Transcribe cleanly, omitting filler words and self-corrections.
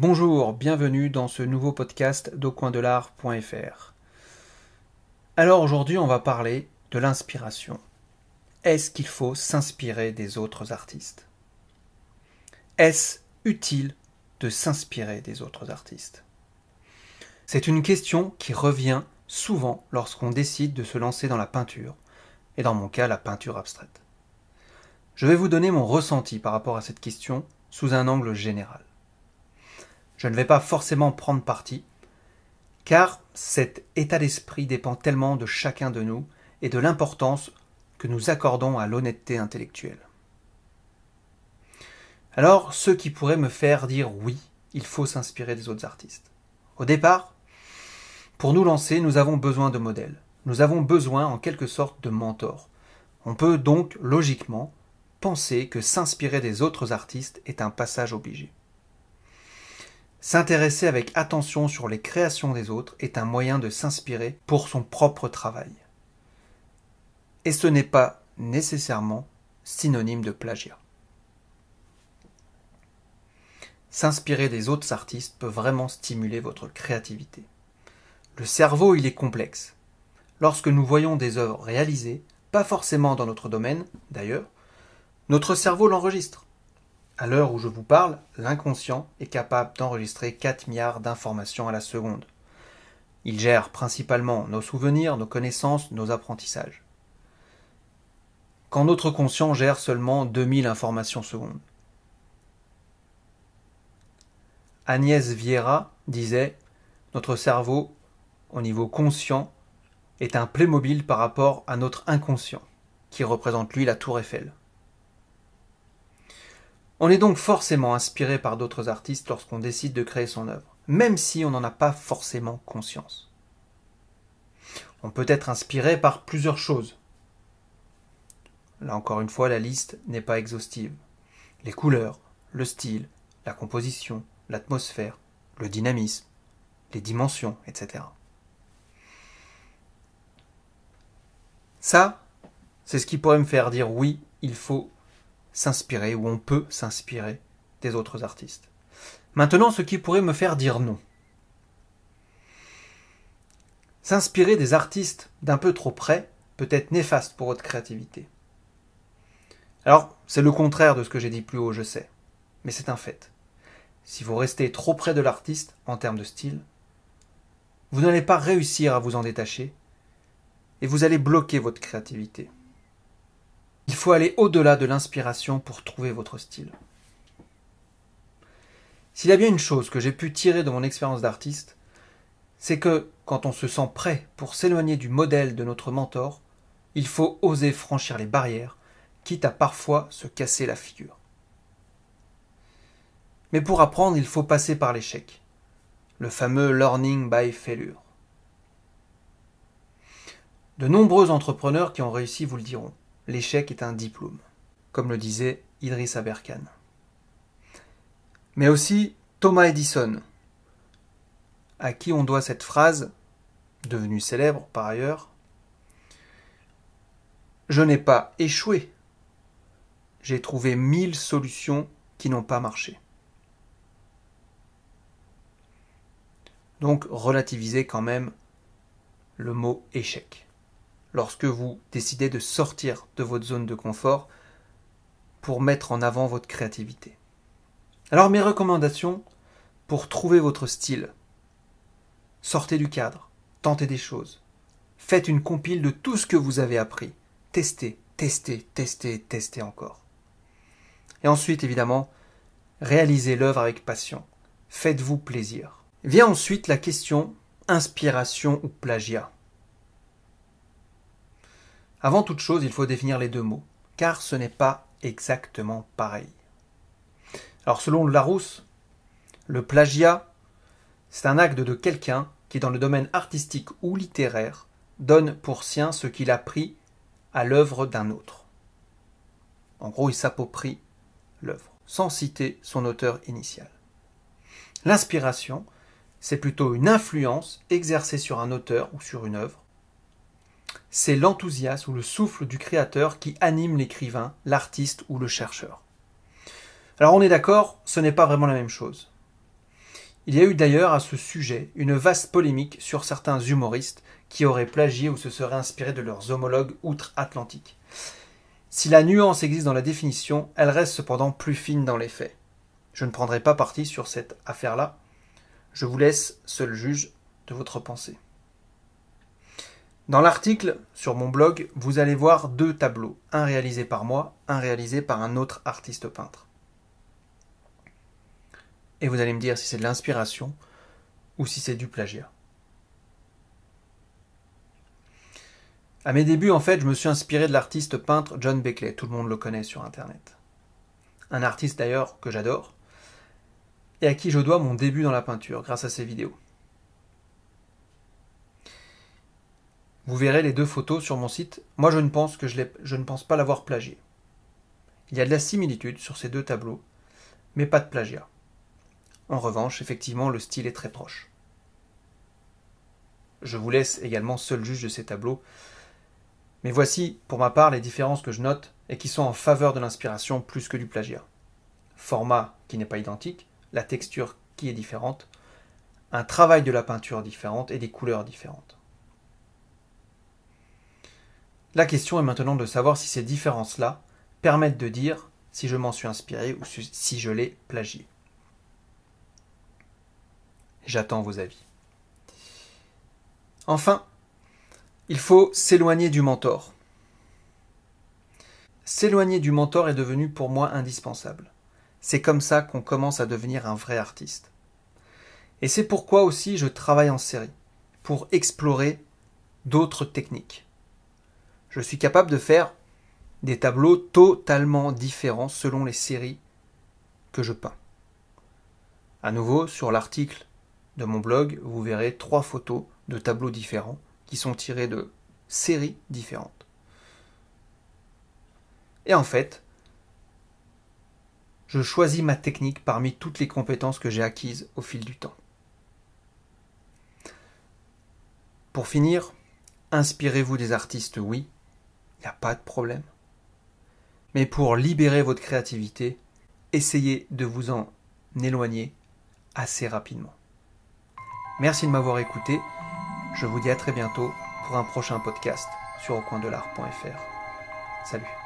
Bonjour, bienvenue dans ce nouveau podcast d'aucoindelart.fr. Alors aujourd'hui, on va parler de l'inspiration. Est-ce qu'il faut s'inspirer des autres artistes? Est-ce utile de s'inspirer des autres artistes? C'est une question qui revient souvent lorsqu'on décide de se lancer dans la peinture, et dans mon cas, la peinture abstraite. Je vais vous donner mon ressenti par rapport à cette question sous un angle général. Je ne vais pas forcément prendre parti, car cet état d'esprit dépend tellement de chacun de nous et de l'importance que nous accordons à l'honnêteté intellectuelle. Alors, ce qui pourrait me faire dire oui, il faut s'inspirer des autres artistes. Au départ, pour nous lancer, nous avons besoin de modèles. Nous avons besoin, en quelque sorte, de mentors. On peut donc, logiquement, penser que s'inspirer des autres artistes est un passage obligé. S'intéresser avec attention sur les créations des autres est un moyen de s'inspirer pour son propre travail. Et ce n'est pas nécessairement synonyme de plagiat. S'inspirer des autres artistes peut vraiment stimuler votre créativité. Le cerveau, il est complexe. Lorsque nous voyons des œuvres réalisées, pas forcément dans notre domaine, d'ailleurs, notre cerveau l'enregistre. À l'heure où je vous parle, l'inconscient est capable d'enregistrer 4 milliards d'informations à la seconde. Il gère principalement nos souvenirs, nos connaissances, nos apprentissages. Quand notre conscient gère seulement 2000 informations secondes. Agnès Vieira disait « Notre cerveau, au niveau conscient, est un Playmobil par rapport à notre inconscient, qui représente lui la tour Eiffel. » On est donc forcément inspiré par d'autres artistes lorsqu'on décide de créer son œuvre, même si on n'en a pas forcément conscience. On peut être inspiré par plusieurs choses. Là encore une fois, la liste n'est pas exhaustive. Les couleurs, le style, la composition, l'atmosphère, le dynamisme, les dimensions, etc. Ça, c'est ce qui pourrait me faire dire oui, il faut s'inspirer, ou on peut s'inspirer des autres artistes. Maintenant, ce qui pourrait me faire dire non. S'inspirer des artistes d'un peu trop près peut être néfaste pour votre créativité. Alors, c'est le contraire de ce que j'ai dit plus haut, je sais, mais c'est un fait. Si vous restez trop près de l'artiste en termes de style, vous n'allez pas réussir à vous en détacher et vous allez bloquer votre créativité. Il faut aller au-delà de l'inspiration pour trouver votre style. S'il y a bien une chose que j'ai pu tirer de mon expérience d'artiste, c'est que quand on se sent prêt pour s'éloigner du modèle de notre mentor, il faut oser franchir les barrières, quitte à parfois se casser la figure. Mais pour apprendre, il faut passer par l'échec, le fameux learning by failure. De nombreux entrepreneurs qui ont réussi vous le diront. L'échec est un diplôme, comme le disait Idriss Aberkan. Mais aussi Thomas Edison, à qui on doit cette phrase, devenue célèbre par ailleurs, « Je n'ai pas échoué, j'ai trouvé 1000 solutions qui n'ont pas marché. » Donc relativisez quand même le mot « échec ». Lorsque vous décidez de sortir de votre zone de confort pour mettre en avant votre créativité. Alors mes recommandations pour trouver votre style. Sortez du cadre, tentez des choses. Faites une compile de tout ce que vous avez appris. Testez, testez, testez, testez encore. Et ensuite, évidemment, réalisez l'œuvre avec passion. Faites-vous plaisir. Vient ensuite la question inspiration ou plagiat. Avant toute chose, il faut définir les deux mots, car ce n'est pas exactement pareil. Alors selon Larousse, le plagiat, c'est un acte de quelqu'un qui, dans le domaine artistique ou littéraire, donne pour sien ce qu'il a pris à l'œuvre d'un autre. En gros, il s'approprie l'œuvre, sans citer son auteur initial. L'inspiration, c'est plutôt une influence exercée sur un auteur ou sur une œuvre. C'est l'enthousiasme ou le souffle du créateur qui anime l'écrivain, l'artiste ou le chercheur. Alors on est d'accord, ce n'est pas vraiment la même chose. Il y a eu d'ailleurs à ce sujet une vaste polémique sur certains humoristes qui auraient plagié ou se seraient inspirés de leurs homologues outre-Atlantique. Si la nuance existe dans la définition, elle reste cependant plus fine dans les faits. Je ne prendrai pas parti sur cette affaire-là. Je vous laisse seul juge de votre pensée. Dans l'article sur mon blog, vous allez voir 2 tableaux, un réalisé par moi, un réalisé par un autre artiste peintre. Et vous allez me dire si c'est de l'inspiration ou si c'est du plagiat. À mes débuts, en fait, je me suis inspiré de l'artiste peintre John Beckley, tout le monde le connaît sur Internet. Un artiste d'ailleurs que j'adore, et à qui je dois mon début dans la peinture grâce à ses vidéos. Vous verrez les 2 photos sur mon site. Moi, je ne pense pas l'avoir plagié. Il y a de la similitude sur ces 2 tableaux, mais pas de plagiat. En revanche, effectivement, le style est très proche. Je vous laisse également seul juge de ces tableaux. Mais voici, pour ma part, les différences que je note et qui sont en faveur de l'inspiration plus que du plagiat. Format qui n'est pas identique, la texture qui est différente, un travail de la peinture différente et des couleurs différentes. La question est maintenant de savoir si ces différences-là permettent de dire si je m'en suis inspiré ou si je l'ai plagié. J'attends vos avis. Enfin, il faut s'éloigner du mentor. S'éloigner du mentor est devenu pour moi indispensable. C'est comme ça qu'on commence à devenir un vrai artiste. Et c'est pourquoi aussi je travaille en série, pour explorer d'autres techniques. Je suis capable de faire des tableaux totalement différents selon les séries que je peins. À nouveau, sur l'article de mon blog, vous verrez 3 photos de tableaux différents qui sont tirés de séries différentes. Et en fait, je choisis ma technique parmi toutes les compétences que j'ai acquises au fil du temps. Pour finir, inspirez-vous des artistes, oui, il n'y a pas de problème. Mais pour libérer votre créativité, essayez de vous en éloigner assez rapidement. Merci de m'avoir écouté. Je vous dis à très bientôt pour un prochain podcast sur aucoindelart.fr. Salut.